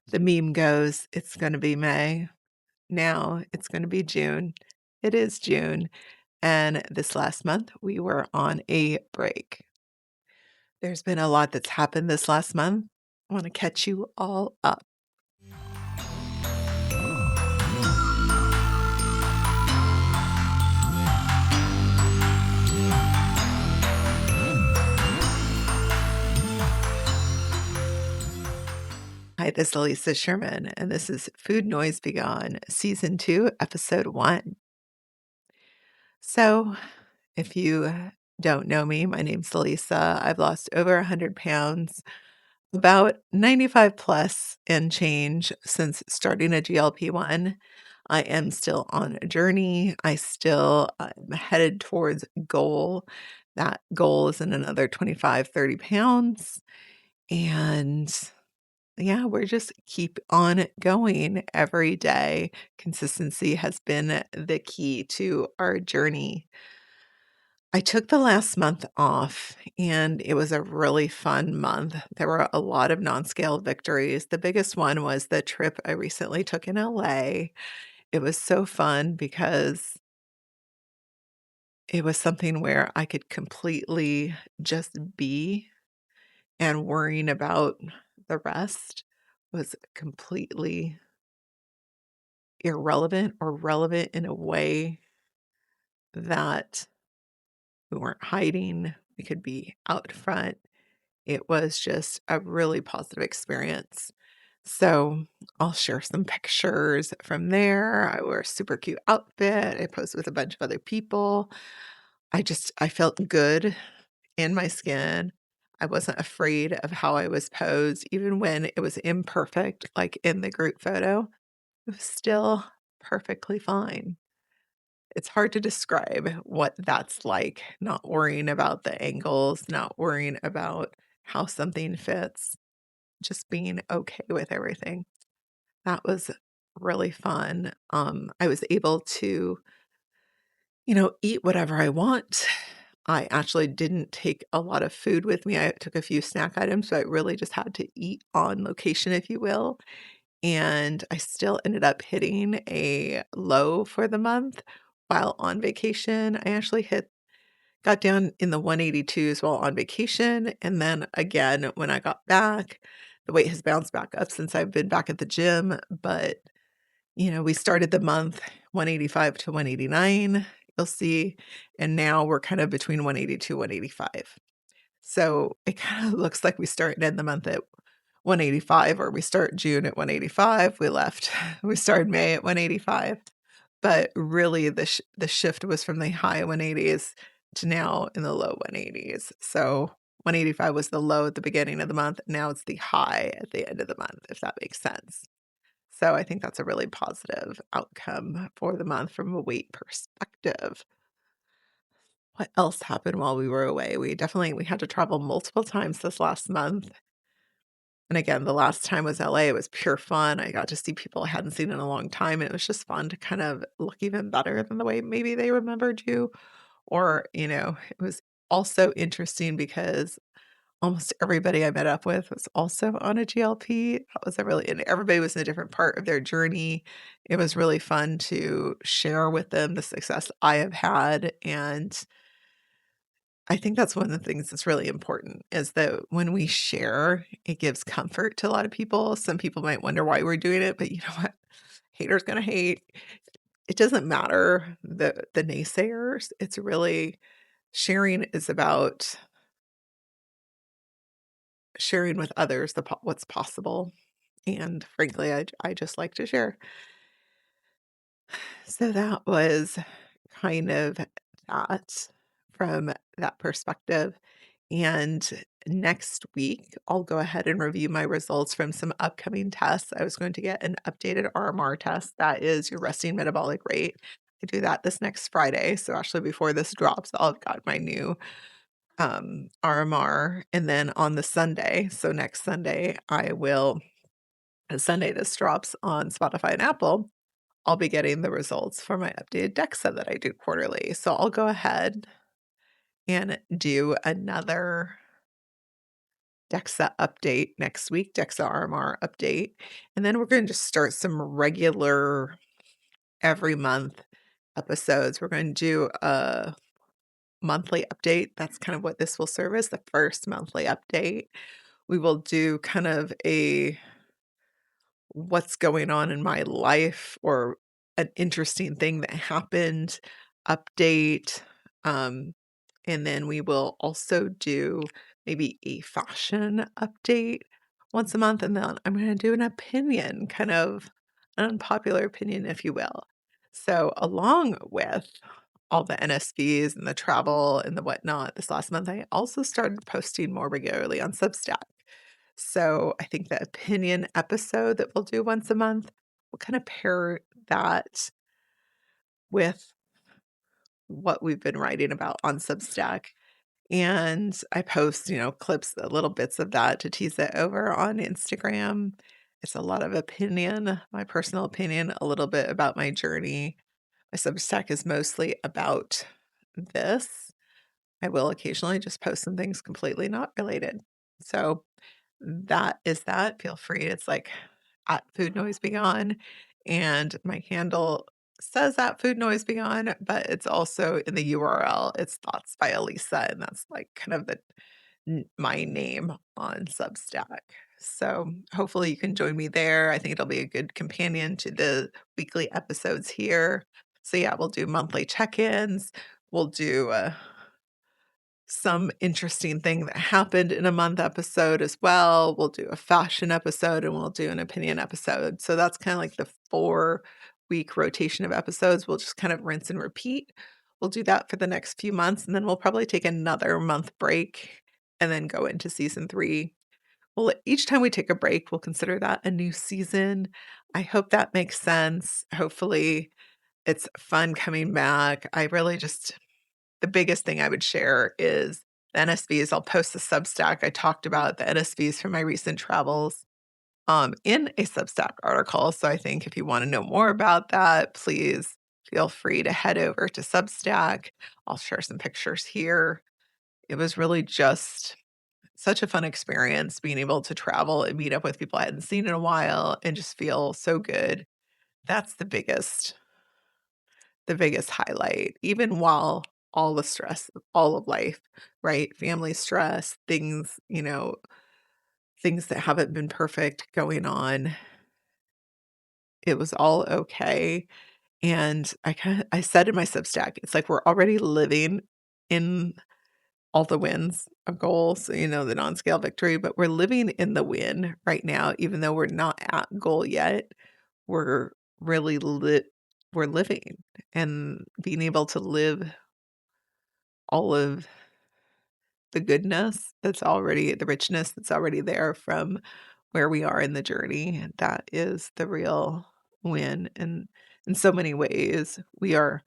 The meme goes, "It's gonna be May." Now it's gonna be June. It is June, and this last month, we were on a break. There's been a lot that's happened this last month. I wanna catch you all up. Hi, this is Lisa Sherman, and this is Food Noise Begone, Season 2, Episode 1. So, if you don't know me, my name's Lisa. I've lost over 100 pounds, about 95 plus and change since starting a GLP-1. I am still on a journey. I still am headed towards goal. That goal is in another 25, 30 pounds. And yeah, we're just keep on going every day. Consistency has been the key to our journey. I took the last month off and it was a really fun month. There were a lot of non-scale victories. The biggest one was the trip I recently took in LA. It was so fun because it was something where I could completely just be, and worrying about the rest was completely irrelevant or relevant in a way that we weren't hiding. We could be out front. It was just a really positive experience. So I'll share some pictures from there. I wore a super cute outfit. I posed with a bunch of other people. I felt good in my skin. I wasn't afraid of how I was posed, even when it was imperfect, like in the group photo. It was still perfectly fine. It's hard to describe what that's like, not worrying about the angles, not worrying about how something fits, just being okay with everything. That was really fun. I was able to, eat whatever I want. I actually didn't take a lot of food with me. I took a few snack items, so I really just had to eat on location, if you will. And I still ended up hitting a low for the month while on vacation. I actually got down in the 182s while on vacation, and then again when I got back, the weight has bounced back up since I've been back at the gym, but, we started the month 185 to 189, you'll see, and now we're kind of between 182, 185. So, it kinda looks like we start and end the month at 185, or we start June at 185, we started May at 185. But really the shift was from the high 180s to now in the low 180s. So 185 was the low at the beginning of the month, now it's the high at the end of the month, if that makes sense. So I think that's a really positive outcome for the month from a weight perspective. What else happened while we were away? We had to travel multiple times this last month. And again, the last time was LA, it was pure fun. I got to see people I hadn't seen in a long time, and it was just fun to kind of look even better than the way maybe they remembered you. Or, it was also interesting because almost everybody I met up with was also on a GLP. That was a really and everybody was in a different part of their journey. It was really fun to share with them the success I have had, and I think that's one of the things that's really important is that when we share, it gives comfort to a lot of people. Some people might wonder why we're doing it, but you know what? Haters gonna hate. It doesn't matter the naysayers. It's really sharing is about sharing with others what's possible. And frankly, I just like to share. So that was kind of that from that perspective. And next week, I'll go ahead and review my results from some upcoming tests. I was going to get an updated RMR test. That is your resting metabolic rate. I do that this next Friday. So actually before this drops, I'll have got my new RMR. And then on the Sunday, so next Sunday, Sunday this drops on Spotify and Apple, I'll be getting the results for my updated DEXA that I do quarterly. So I'll go ahead and do another DEXA update next week, DEXA RMR update, and then we're gonna just start some regular every month episodes. We're gonna do a monthly update. That's kind of what this will serve as, the first monthly update. We will do kind of a what's going on in my life or an interesting thing that happened update. Um, and then we will also do maybe a fashion update once a month. And then I'm going to do an opinion, kind of an unpopular opinion, if you will. So, along with all the NSVs and the travel and the whatnot this last month, I also started posting more regularly on Substack. So I think the opinion episode that we'll do once a month, we'll kind of pair that with what we've been writing about on Substack. And I post, clips, little bits of that to tease it over on Instagram. It's a lot of opinion, my personal opinion, a little bit about my journey. My Substack is mostly about this. I will occasionally just post some things completely not related. So that is that. Feel free. It's like at Food Noise Be Gone, and my handle says at Food Noise Be Gone, but it's also in the URL. It's Thoughts by Elisa, and that's like kind of my name on Substack. So hopefully you can join me there. I think it'll be a good companion to the weekly episodes here. So yeah, we'll do monthly check-ins. We'll do some interesting thing that happened in a month episode as well. We'll do a fashion episode and we'll do an opinion episode. So that's kind of like the 4-week rotation of episodes. We'll just kind of rinse and repeat. We'll do that for the next few months, and then we'll probably take another month break and then go into season 3. Well, each time we take a break, we'll consider that a new season. I hope that makes sense. Hopefully it's fun coming back. I really just the biggest thing I would share is the NSVs. I'll post the Substack. I talked about the NSVs from my recent travels in a Substack article. So I think if you want to know more about that, please feel free to head over to Substack. I'll share some pictures here. It was really just such a fun experience being able to travel and meet up with people I hadn't seen in a while and just feel so good. That's the biggest highlight, even while all the stress of all of life, right? Family stress, things that haven't been perfect going on. It was all okay. And I said in my Substack, it's like we're already living in all the wins of goals, the non-scale victory, but we're living in the win right now, even though we're not at goal yet. We're really we're living and being able to live all of the richness that's already there from where we are in the journey. And that is the real win. And in so many ways, we are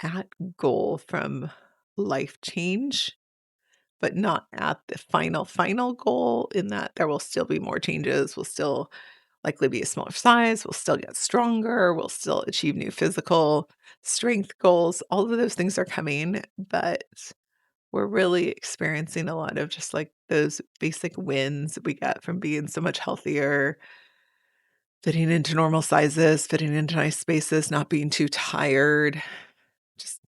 at goal from life change, but not at the final goal, in that there will still be more changes. We'll still likely be a smaller size. We'll still get stronger. We'll still achieve new physical strength goals. All of those things are coming, but we're really experiencing a lot of just like those basic wins we get from being so much healthier, fitting into normal sizes, fitting into nice spaces, not being too tired, just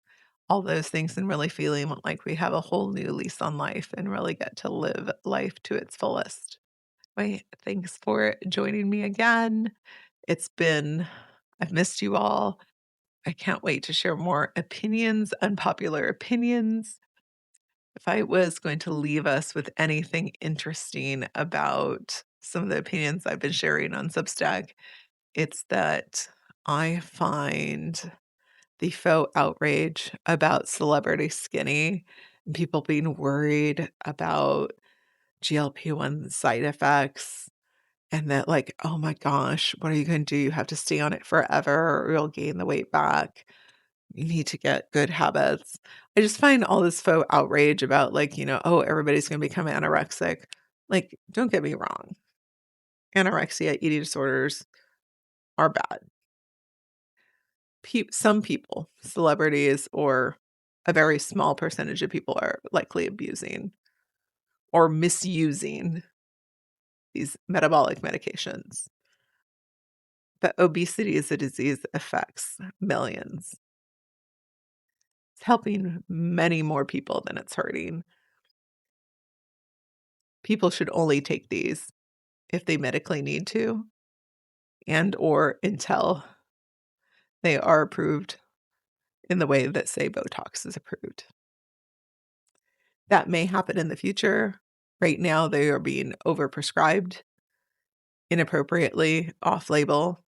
all those things, and really feeling like we have a whole new lease on life and really get to live life to its fullest. Wait, thanks for joining me again. I've missed you all. I can't wait to share more opinions, unpopular opinions. If I was going to leave us with anything interesting about some of the opinions I've been sharing on Substack, it's that I find the faux outrage about celebrity skinny and people being worried about GLP-1 side effects, and that like, "Oh my gosh, what are you gonna do? You have to stay on it forever or you'll gain the weight back. You need to get good habits." I just find all this faux outrage about like, "Oh, everybody's gonna become anorexic." Like, don't get me wrong. Anorexia, eating disorders are bad. Some people, celebrities, or a very small percentage of people are likely abusing. or misusing these metabolic medications. But obesity is a disease that affects millions. It's helping many more people than it's hurting. People should only take these if they medically need to and or until they are approved in the way that, say, Botox is approved. That may happen in the future. Right now, they are being overprescribed inappropriately, off-label.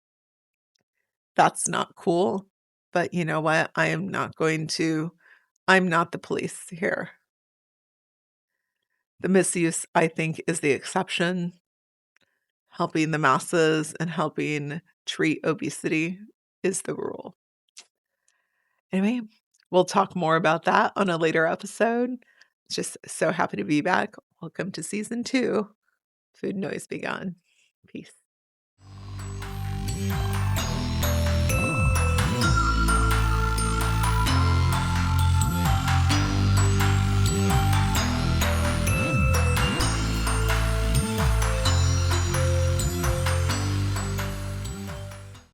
That's not cool, but you know what? I'm not the police here. The misuse, I think, is the exception. Helping the masses and helping treat obesity is the rule. Anyway, we'll talk more about that on a later episode. Just so happy to be back. Welcome to season 2. Food Noise Be Gone. Peace.